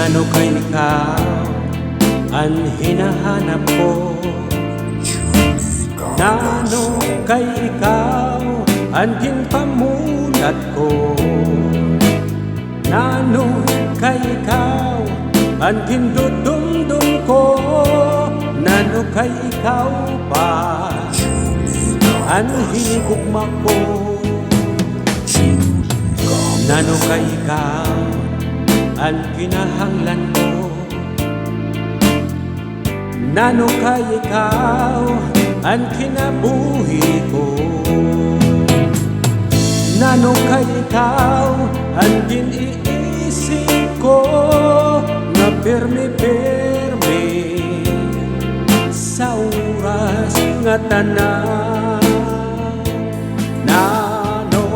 Nano kay ikaw ang hinahanap ko. Nano kay ikaw ang pamulat ko. Nano kay ikaw ang dudumdum ko. Nano kay ikaw pa ang hinigugma ko. Nano kay ikaw ang kinahanglan ko. Nano kay ikaw ang kinabuhi ko. Nano kay ikaw ang iniisip ko. Na pirmi-pirmi sa oras nga tanan. Nano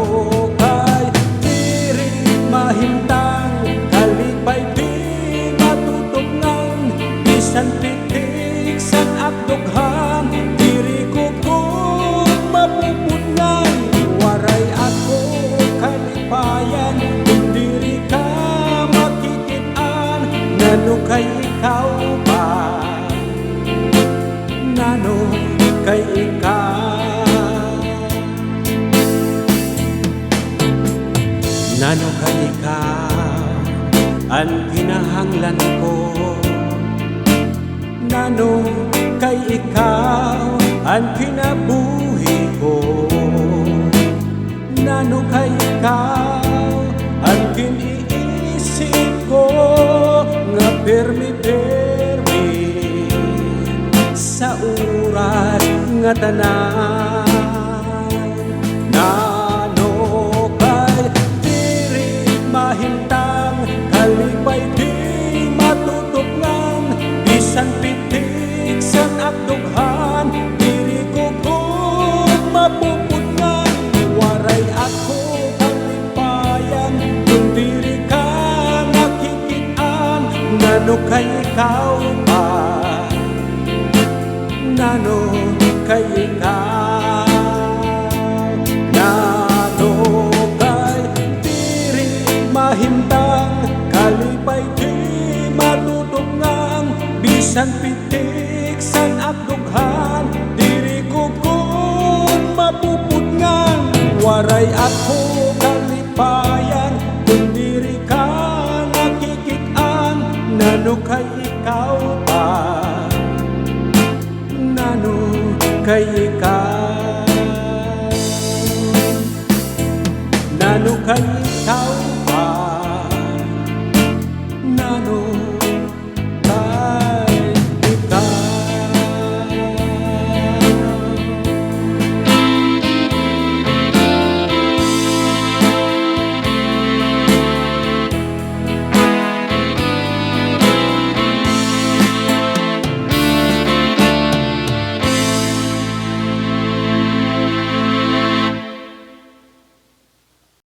kay diri mahimtang kalipay di matutugnan. Bisan pitik san akdughan diri ko kung mapupudnan. Waray ako kalipayan kung diri ka makikitaan. Nano kay ikaw ba? Nano kay ikaw? Nano kay ikaw ang kinahanglan ko. Nano kay ikaw ang kinabuhi ko. Nano kay ikaw ang kiniisip ko. Nga pirmi-pirmi sa oras nga tanan. Nano kay diri mahimtang kalipay di matutugnan. Bisan pitik san akdughan diri ko kung mapupudnan. Waray ako kalipayan kung diri ka nakikitaan. Nano kay ikaw ba? Nano kay ikaw? Nano kay diri mahimtang kalipay di matutugnan. Bisan pitik san akdughan diri ko kung mapupudnan. Waray ako kalipayan kung diri ka nakikitaan. Nano kay ikaw ba? Nano kay ikaw? Nano kay ikaw?